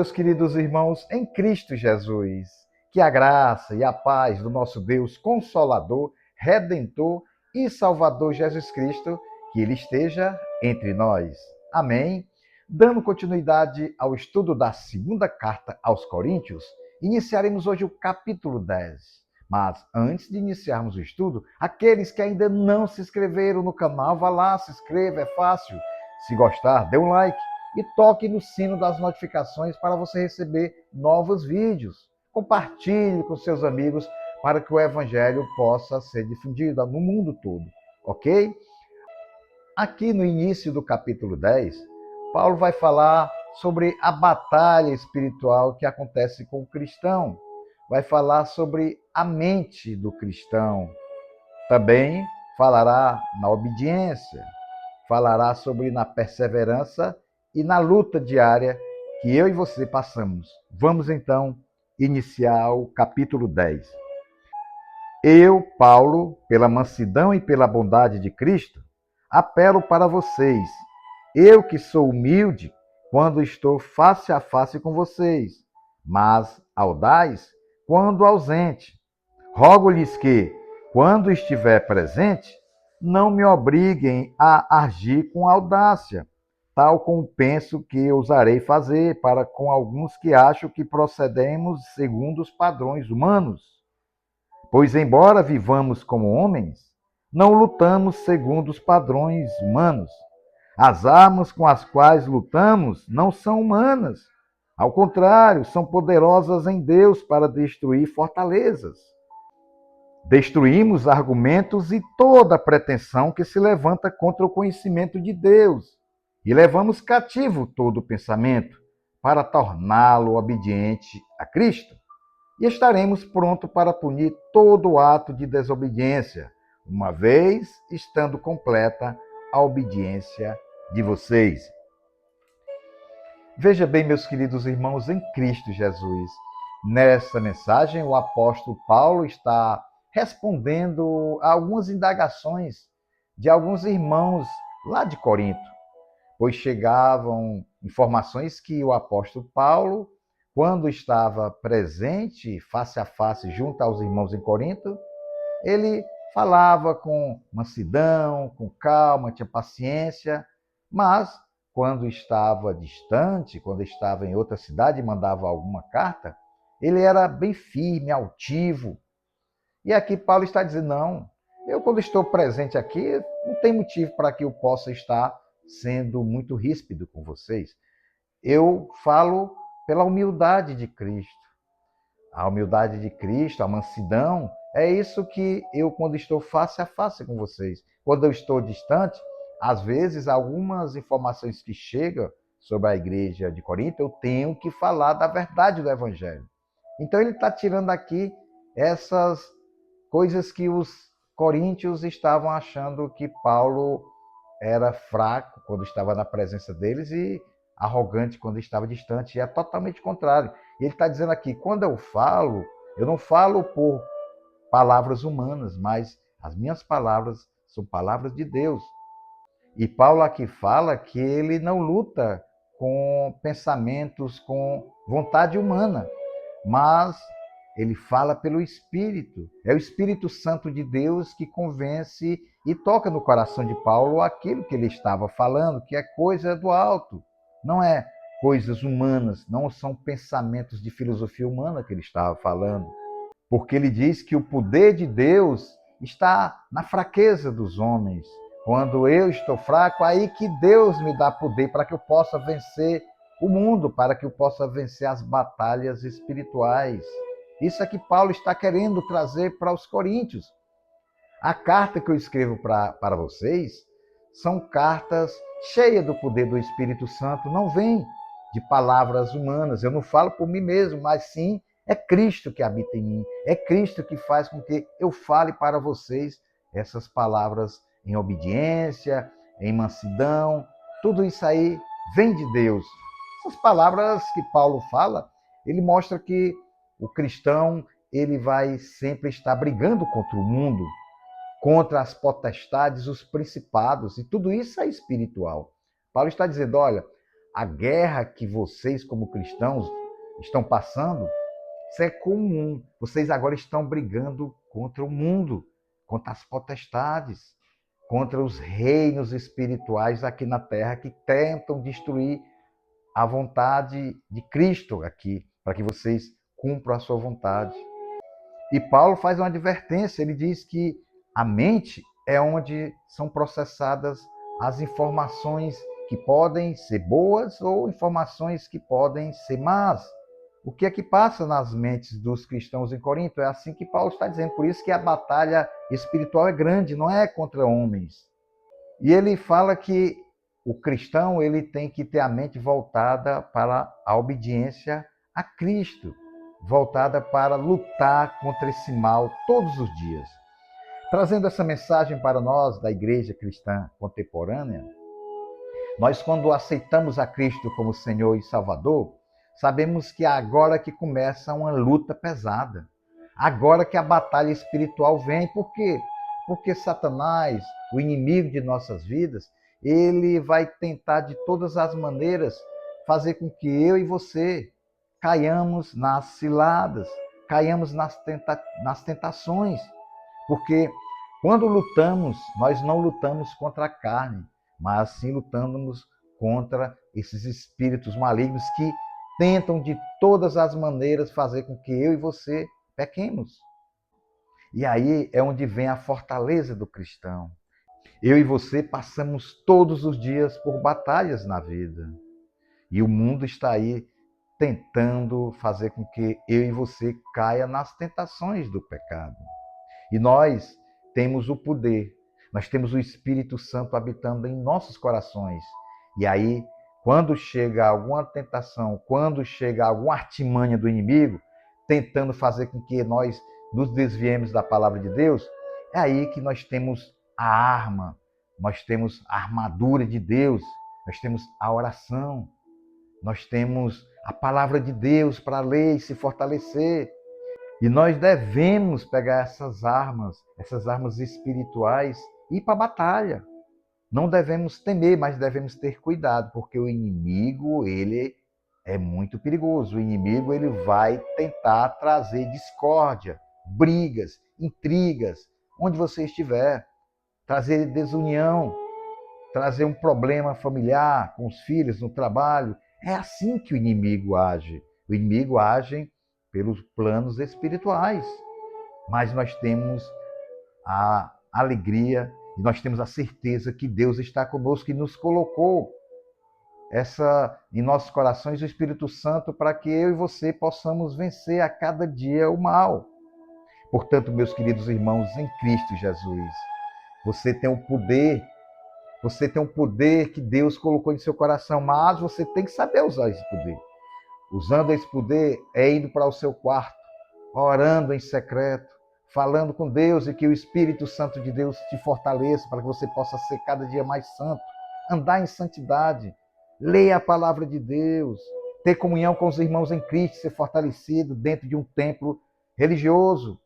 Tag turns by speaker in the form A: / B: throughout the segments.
A: meus queridos irmãos em Cristo Jesus. Que a graça e a paz do nosso Deus Consolador, Redentor e Salvador Jesus Cristo, que Ele esteja entre nós. Amém. Dando continuidade ao estudo da segunda carta aos Coríntios, iniciaremos hoje o capítulo 10. Mas antes de iniciarmos o estudo, aqueles que ainda não se inscreveram no canal, vá lá, se inscreva, é fácil. Se gostar, dê um like e toque no sino das notificações para você receber novos vídeos. Compartilhe com seus amigos para que o Evangelho possa ser difundido no mundo todo, ok? Aqui no início do capítulo 10, Paulo vai falar sobre a batalha espiritual que acontece com o cristão. Vai falar sobre a mente do cristão. Também falará na obediência. Falará sobre na perseverança e na luta diária que eu e você passamos. Vamos então iniciar o capítulo 10. Eu, Paulo, pela mansidão e pela bondade de Cristo, apelo para vocês. Eu que sou humilde quando estou face a face com vocês, mas audaz quando ausente. Rogo-lhes que, quando estiver presente, não me obriguem a agir com audácia, tal como penso que ousarei fazer para com alguns que acham que procedemos segundo os padrões humanos. Pois, embora vivamos como homens, não lutamos segundo os padrões humanos. As armas com as quais lutamos não são humanas. Ao contrário, são poderosas em Deus para destruir fortalezas. Destruímos argumentos e toda pretensão que se levanta contra o conhecimento de Deus e levamos cativo todo pensamento para torná-lo obediente a Cristo. E estaremos prontos para punir todo ato de desobediência, uma vez estando completa a obediência de vocês. Veja bem, meus queridos irmãos em Cristo Jesus, nessa mensagem o apóstolo Paulo está respondendo a algumas indagações de alguns irmãos lá de Corinto, pois chegavam informações que o apóstolo Paulo, quando estava presente, face a face, junto aos irmãos em Corinto, ele falava com mansidão, com calma, tinha paciência, mas quando estava distante, quando estava em outra cidade e mandava alguma carta, ele era bem firme, altivo. E aqui Paulo está dizendo, não, eu quando estou presente aqui, não tem motivo para que eu possa estar sendo muito ríspido com vocês. Eu falo pela humildade de Cristo. A humildade de Cristo, a mansidão, é isso que eu, quando estou face a face com vocês. Quando eu estou distante, às vezes, algumas informações que chegam sobre a igreja de Corinto, eu tenho que falar da verdade do Evangelho. Então, ele está tirando aqui essas coisas que os coríntios estavam achando que Paulo era fraco quando estava na presença deles e arrogante quando estava distante. E é totalmente contrário. E ele está dizendo aqui, quando eu não falo por palavras humanas, mas as minhas palavras são palavras de Deus. E Paulo aqui fala que ele não luta com pensamentos, com vontade humana, mas ele fala pelo Espírito. É o Espírito Santo de Deus que convence e toca no coração de Paulo aquilo que ele estava falando, que é coisa do alto. Não é coisas humanas, não são pensamentos de filosofia humana que ele estava falando. Porque ele diz que o poder de Deus está na fraqueza dos homens. Quando eu estou fraco, aí que Deus me dá poder para que eu possa vencer o mundo, para que eu possa vencer as batalhas espirituais. Isso é que Paulo está querendo trazer para os coríntios. A carta que eu escrevo para vocês são cartas cheias do poder do Espírito Santo, não vem de palavras humanas. Eu não falo por mim mesmo, mas sim é Cristo que habita em mim. É Cristo que faz com que eu fale para vocês essas palavras em obediência, em mansidão. Tudo isso aí vem de Deus. Essas palavras que Paulo fala, ele mostra que o cristão ele vai sempre estar brigando contra o mundo, contra as potestades, os principados, e tudo isso é espiritual. Paulo está dizendo, olha, a guerra que vocês, como cristãos, estão passando, isso é comum. Vocês agora estão brigando contra o mundo, contra as potestades, contra os reinos espirituais aqui na Terra que tentam destruir a vontade de Cristo aqui, para que vocês cumpram a sua vontade. E Paulo faz uma advertência, ele diz que a mente é onde são processadas as informações que podem ser boas ou informações que podem ser más. O que é que passa nas mentes dos cristãos em Corinto? É assim que Paulo está dizendo. Por isso que a batalha espiritual é grande, não é contra homens. E ele fala que o cristão ele tem que ter a mente voltada para a obediência a Cristo, voltada para lutar contra esse mal todos os dias. Trazendo essa mensagem para nós da Igreja Cristã Contemporânea, nós, quando aceitamos a Cristo como Senhor e Salvador, sabemos que é agora que começa uma luta pesada. Agora que a batalha espiritual vem. Por quê? Porque Satanás, o inimigo de nossas vidas, ele vai tentar de todas as maneiras fazer com que eu e você caiamos nas ciladas, caiamos nas tentações. Porque quando lutamos, nós não lutamos contra a carne, mas sim lutamos contra esses espíritos malignos que tentam de todas as maneiras fazer com que eu e você pequemos. E aí é onde vem a fortaleza do cristão. Eu e você passamos todos os dias por batalhas na vida. E o mundo está aí tentando fazer com que eu e você caia nas tentações do pecado. E nós temos o poder, nós temos o Espírito Santo habitando em nossos corações. E aí, quando chega alguma tentação, quando chega alguma artimanha do inimigo, tentando fazer com que nós nos desviemos da palavra de Deus, é aí que nós temos a arma, nós temos a armadura de Deus, nós temos a oração, nós temos a palavra de Deus para ler e se fortalecer. E nós devemos pegar essas armas espirituais e ir para a batalha. Não devemos temer, mas devemos ter cuidado, porque o inimigo, ele é muito perigoso. O inimigo, ele vai tentar trazer discórdia, brigas, intrigas, onde você estiver, trazer desunião, trazer um problema familiar com os filhos, no trabalho. É assim que o inimigo age. O inimigo age pelos planos espirituais. Mas nós temos a alegria e nós temos a certeza que Deus está conosco e nos colocou em nossos corações o Espírito Santo para que eu e você possamos vencer a cada dia o mal. Portanto, meus queridos irmãos em Cristo Jesus, você tem um poder que Deus colocou em seu coração, mas você tem que saber usar esse poder. Usando esse poder é indo para o seu quarto, orando em secreto, falando com Deus e que o Espírito Santo de Deus te fortaleça para que você possa ser cada dia mais santo, andar em santidade, ler a palavra de Deus, ter comunhão com os irmãos em Cristo, ser fortalecido dentro de um templo religioso.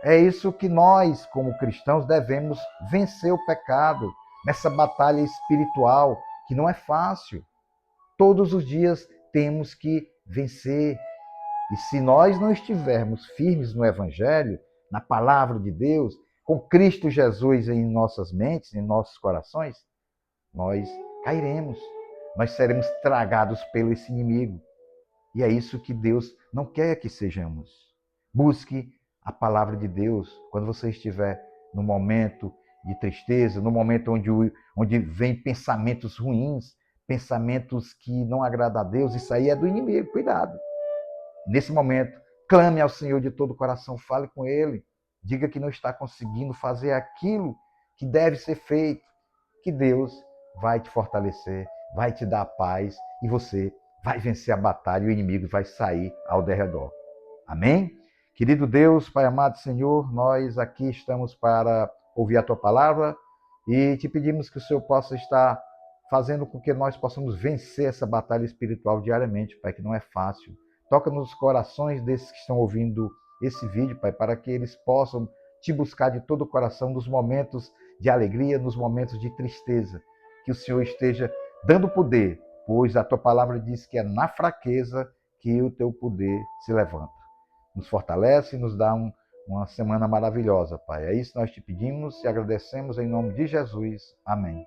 A: É isso que nós, como cristãos, devemos vencer o pecado nessa batalha espiritual, que não é fácil. Todos os dias temos que vencer. E se nós não estivermos firmes no Evangelho, na palavra de Deus, com Cristo Jesus em nossas mentes, em nossos corações, nós cairemos. Nós seremos tragados pelo esse inimigo. E é isso que Deus não quer que sejamos. Busque a palavra de Deus quando você estiver no momento de tristeza, no momento onde vem pensamentos ruins, pensamentos que não agradam a Deus. Isso aí é do inimigo, cuidado. Nesse momento, clame ao Senhor de todo o coração, fale com Ele, diga que não está conseguindo fazer aquilo que deve ser feito, que Deus vai te fortalecer, vai te dar paz e você vai vencer a batalha e o inimigo vai sair ao derredor. Amém? Querido Deus, Pai amado Senhor, nós aqui estamos para ouvir a Tua palavra e te pedimos que o Senhor possa estar fazendo com que nós possamos vencer essa batalha espiritual diariamente, Pai, que não é fácil. Toca nos corações desses que estão ouvindo esse vídeo, Pai, para que eles possam te buscar de todo o coração nos momentos de alegria, nos momentos de tristeza. Que o Senhor esteja dando poder pois a tua palavra diz que é na fraqueza que o teu poder se levanta. Nos fortalece e nos dá uma semana maravilhosa, Pai. É isso que nós te pedimos e agradecemos em nome de Jesus. Amém.